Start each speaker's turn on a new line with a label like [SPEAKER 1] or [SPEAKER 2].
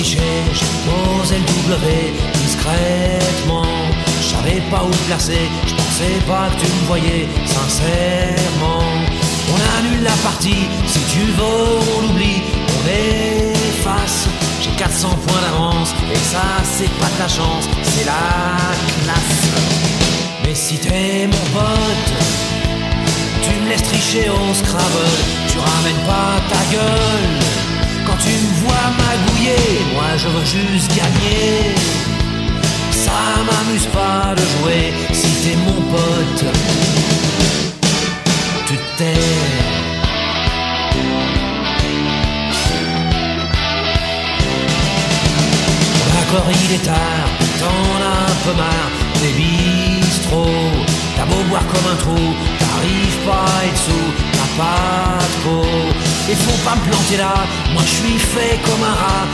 [SPEAKER 1] triché, j'ai posé le W discrètement. Je savais pas où le placer, je pensais pas que tu me voyais sincèrement. On annule la partie, si tu veux on l'oublie, on efface. J'ai 400 points d'avance, et ça c'est pas de la chance, c'est la classe. Mais si t'es mon pote, tu me laisses tricher au Scrabble, tu ramènes pas ta gueule. Quand tu me vois magouiller, moi je veux juste gagner. Ça m'amuse pas de jouer, si t'es mon pote, tu te tais. D'accord, il est tard, t'en as un peu marre des bistrots. T'as beau boire comme un trou, t'arrives pas à être sous, t'as pas de peau. Et faut pas me planter là, moi je suis fait comme un rat.